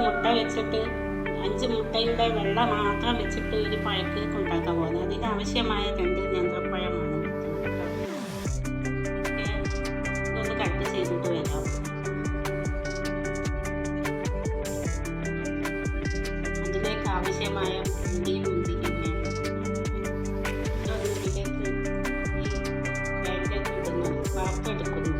മുട്ട വെച്ചിട്ട് 5 മുട്ടയുടെ വെള്ള മാത്രം വെച്ചിട്ട് ഒരു പഴക്കേക്ക് ഉണ്ടാക്കാൻ പോകുന്നത്. അതിനാവശ്യമായ 2 നേന്ത്രപ്പഴമാണ്. ഇതൊന്ന് കട്ട് ചെയ്തിട്ട് വരാം. അതിലേക്ക് ആവശ്യമായ ഉള്ളിയും മുന്തിരിയും ഇതിലേക്ക് ഈ പാനിലേക്ക് ഇടുന്നു, വറുത്തെടുക്കുന്നു.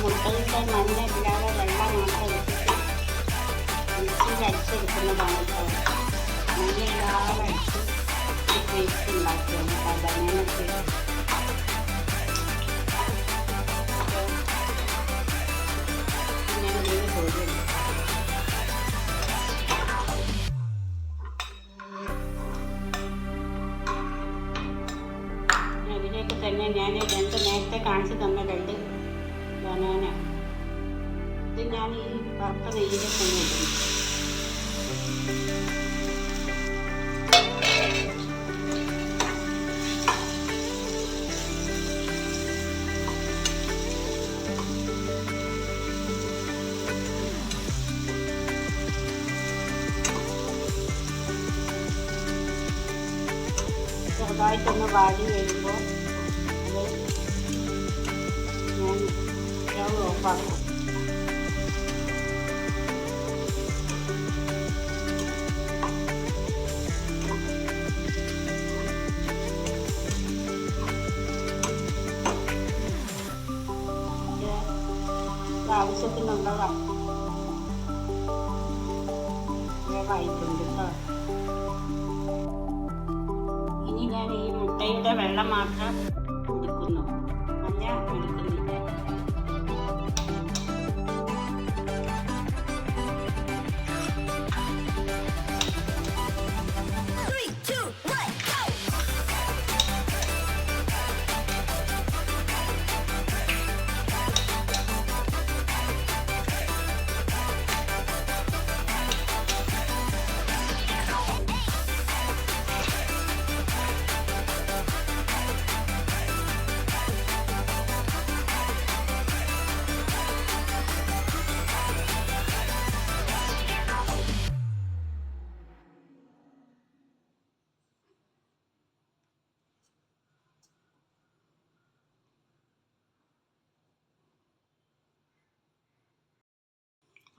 മുട്ടയുടെ മഞ്ഞ ഇല്ലാതെ വെള്ളം മാത്രം എടുത്തിട്ട് മിക്സിയിൽ അടിച്ചെടുക്കുന്നതാണ് കേട്ടോ. മഞ്ഞ ഇല്ലാതെ അടിച്ച് ഒരു പേസ്റ്റ് ഉണ്ടാക്കുകയാണ് ബനാനയ്ക്ക്. ഞാൻ ഇതിൽ പോയി അതിലേക്ക് തന്നെ ഞാൻ നേരത്തെ കാണിച്ചു തന്ന 2 ബനാന ഇത് ഞാൻ ഈ വറുത്ത നെയ്യിലേക്ക് തന്നെ ഇടുന്നു. ചെറുതായിട്ടൊന്ന് വാടി വരുമ്പോൾ അത് ഞാൻ സ്റ്റൗ ഓഫാക്കും. ആവശ്യത്തിനുള്ള വേവായിട്ടുണ്ട് കേട്ടോ. ഇനി ഞാൻ ഈ മുട്ടയുടെ വെള്ളം മാത്രം എടുക്കുന്നു, മഞ്ഞ എടുക്കുന്നില്ല.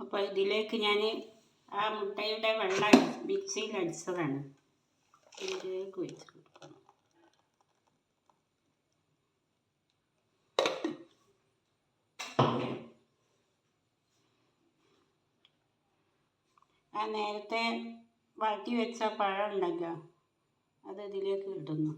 അപ്പോൾ ഇതിലേക്ക് ഞാൻ ആ മുട്ടയുടെ വെള്ളം മിക്സിയിൽ അടിച്ചതാണ് ഇതിലേക്ക് ഒഴിച്ച് കൊടുക്കണം. ആ നേരത്തെ വഴറ്റി വെച്ച പഴം ഉണ്ടല്ലോ അത് ഇതിലേക്ക് ഇടുന്നു.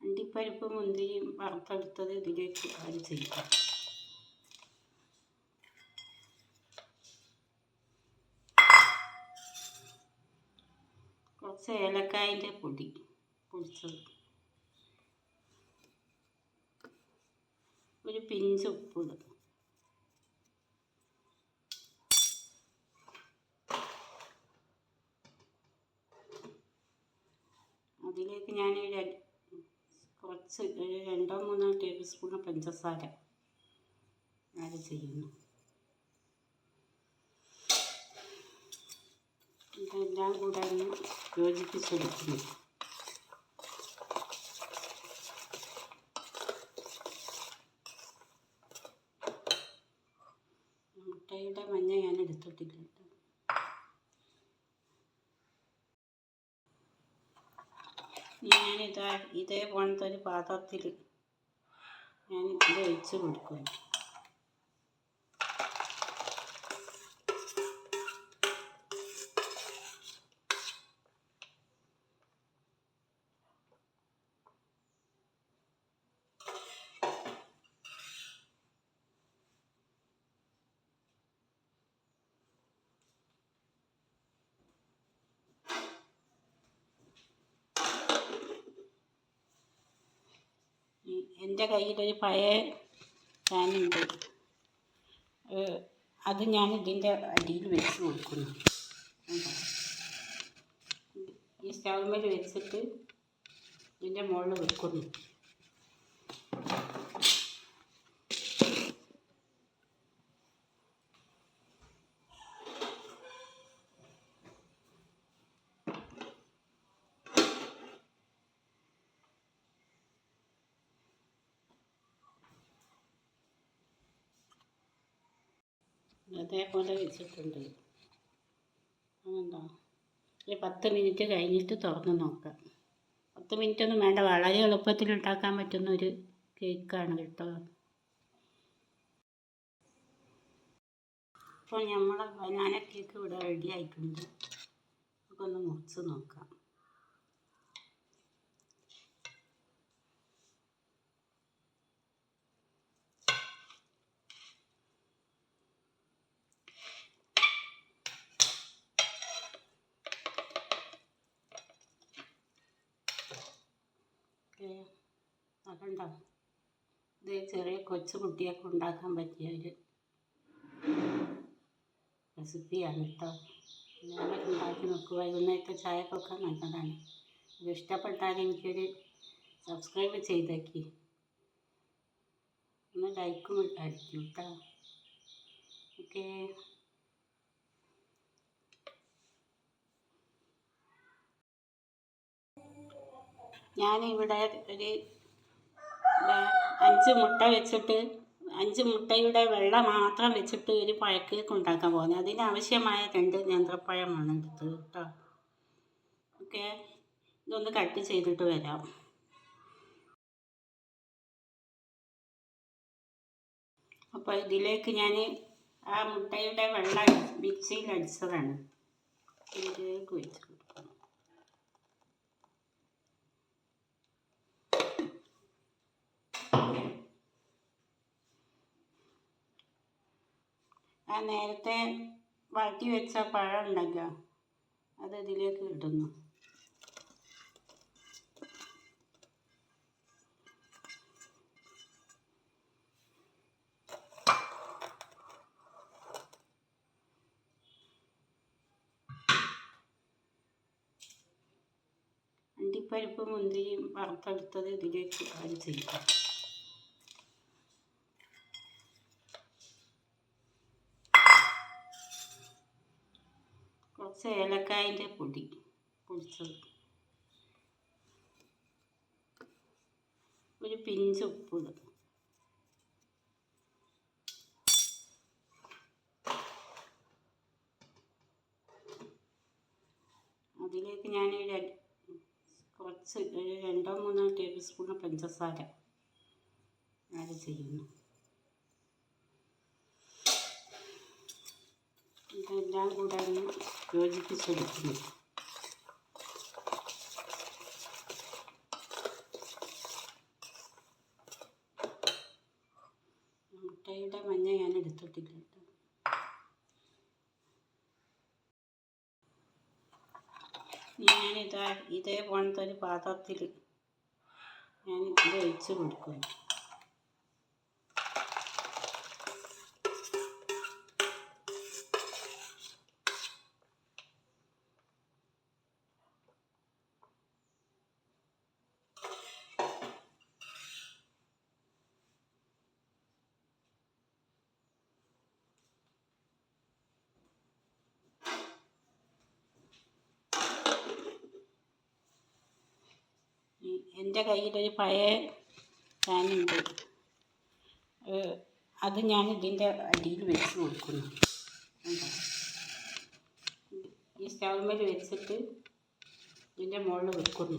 അണ്ടിപ്പരിപ്പ് മുന്തിരിയും വറുത്തെടുത്തത് ഇതിലേക്ക് ആഡ് ചെയ്യുക. കുറച്ച് ഏലക്കായൻ്റെ പൊടി പൊടിച്ചത്, ഒരു പിഞ്ച് ഉപ്പ് ഇടും. അതിലേക്ക് ഞാൻ കുറച്ച് ഒരു 2-3 ടേബിൾ സ്പൂൺ പഞ്ചസാര ആഡ് ചെയ്യുന്നു. ഇതെല്ലാം കൂടെ ഒന്ന് യോജിപ്പിച്ചെടുക്കുന്നു. മുട്ടയുടെ മഞ്ഞ ഞാൻ എടുത്തിട്ടില്ല. ഇതേപോലത്തെ ഒരു പാത്രത്തിൽ ഞാൻ ഇത് ഒഴിച്ച് കൊടുക്കും. എൻ്റെ കയ്യിലൊരു പഴയ പാനുണ്ട്, അത് ഞാൻ ഇതിൻ്റെ അടിയിൽ വെച്ച് കൊടുക്കുന്നു. ഈ സ്റ്റൗമ്മേൽ വെച്ചിട്ട് ഇതിൻ്റെ മുകളിൽ വെക്കുന്നു. അതേപോലെ വെച്ചിട്ടുണ്ട്. അതുകൊണ്ടോ ഒരു 10 മിനിറ്റ് കഴിഞ്ഞിട്ട് തുറന്ന് നോക്കാം. 10 മിനിറ്റ് ഒന്നും വേണ്ട, വളരെ എളുപ്പത്തിൽ ഉണ്ടാക്കാൻ പറ്റുന്ന ഒരു കേക്കാണ് കേട്ടോ. ഇപ്പോൾ നമ്മളെ ബനാന കേക്ക് ഇവിടെ റെഡി ആയിട്ടുണ്ട്. നമുക്കൊന്ന് മുറിച്ച് നോക്കാം. അതുണ്ടോ, ഇത് ചെറിയ കൊച്ചു കുട്ടിയൊക്കെ ഉണ്ടാക്കാൻ പറ്റിയ ഒരു റെസിപ്പിയാണ് കേട്ടോ. ഞാനൊക്കെ ഉണ്ടാക്കി നോക്കുക. വൈകുന്നേരത്തെ ചായക്കൊക്കെ നല്ലതാണ്. ഇത് ഇഷ്ടപ്പെട്ടാൽ എനിക്കൊരു സബ്സ്ക്രൈബ് ചെയ്തേക്ക്, ഒന്ന് ലൈക്കും അടിക്കും കേട്ടോ. ഓക്കേ, ഞാനിവിടെ ഒരു 5 മുട്ട വെച്ചിട്ട് 5 മുട്ടയുടെ വെള്ള മാത്രം വെച്ചിട്ട് ഒരു പഴക്കേക്ക് ഉണ്ടാക്കാൻ പോകുന്നത്. അതിനാവശ്യമായ 2 നേന്ത്രപ്പഴമാണ് എടുത്തത് കേട്ടോ. ഓക്കെ, ഇതൊന്ന് കട്ട് ചെയ്തിട്ട് വരാം. അപ്പോൾ ഇതിലേക്ക് ഞാൻ ആ മുട്ടയുടെ വെള്ള മിക്സിയിൽ അടിച്ചതാണ്, ഇതിലേക്ക് ഒഴിച്ച് കൊടുക്കണം. ആ നേരത്തെ വാട്ടി വെച്ച പഴം ഉണ്ടല്ലോ, അത് ഇതിലേക്ക് ഇടുന്നു. അണ്ടിപ്പരിപ്പ് മുന്തിരിയും വറുത്തെടുത്തത് ഇതിലേക്ക് ആഡ് ചെയ്യാം. കുറച്ച് ഏലക്കായൻ്റെ പൊടി പൊടിച്ചത്, ഒരു പിഞ്ച് ഉപ്പ് ഇടും. അതിലേക്ക് ഞാൻ കുറച്ച് 2-3 ടേബിൾ സ്പൂൺ പഞ്ചസാര ആഡ് ചെയ്യുന്നു. ഇതെല്ലാം കൂടെ ഒന്ന് യോജിപ്പിച്ചെടുക്കുന്നു. മുട്ടയുടെ മഞ്ഞ ഞാൻ എടുത്തിട്ടില്ല. ഇതേപോലത്തെ ഒരു പാത്രത്തിൽ ഞാൻ ഇത് ഒഴിച്ച് കൊടുക്കുന്നു. എൻ്റെ കയ്യിലൊരു പഴയ പാനുണ്ട്, അത് ഞാൻ ഇതിൻ്റെ അടിയിൽ വെച്ച് കൊടുക്കുന്നു. ഈ സ്റ്റൗമ്മേൽ വെച്ചിട്ട് ഇതിൻ്റെ മുകളിൽ വെക്കുന്നു.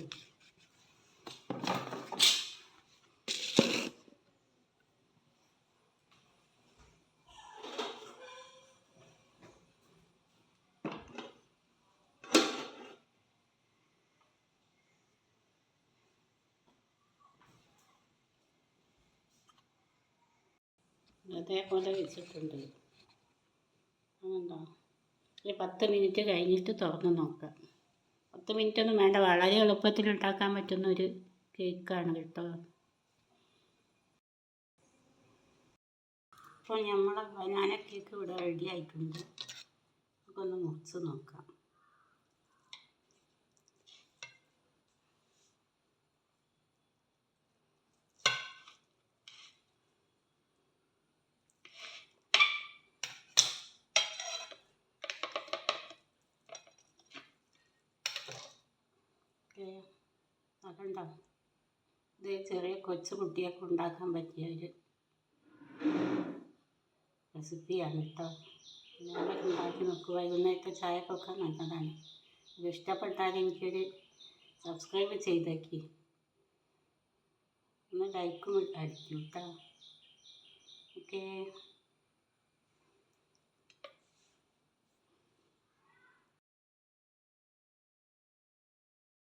അതേപോലെ വെച്ചിട്ടുണ്ട്. അതുകൊണ്ടോ ഒരു 10 മിനിറ്റ് കഴിഞ്ഞിട്ട് തുറന്ന് നോക്കാം. 10 മിനിറ്റൊന്നും വേണ്ട, വളരെ എളുപ്പത്തിൽ ഉണ്ടാക്കാൻ പറ്റുന്ന ഒരു കേക്കാണ് കേട്ടോ. അപ്പോൾ നമ്മളെ ബനാന കേക്ക് ഇവിടെ റെഡി ആയിട്ടുണ്ട്. നമുക്കൊന്ന് മുറിച്ച് നോക്കാം. അതുണ്ടോ, ഇത് ചെറിയ കൊച്ചു കുട്ടിയൊക്കെ ഉണ്ടാക്കാൻ പറ്റിയ ഒരു റെസിപ്പിയാണ് കേട്ടോ. ഞാനൊക്കെ ഉണ്ടാക്കി നോക്കുക. വൈകുന്നേരത്തെ ചായക്കൊക്കെ നല്ലതാണ്. ഇത് ഇഷ്ടപ്പെട്ടാൽ എനിക്കൊരു സബ്സ്ക്രൈബ് ചെയ്തേക്ക്, ഒന്ന് ലൈക്കും അടിക്കും കേട്ടോ. ഓക്കേ.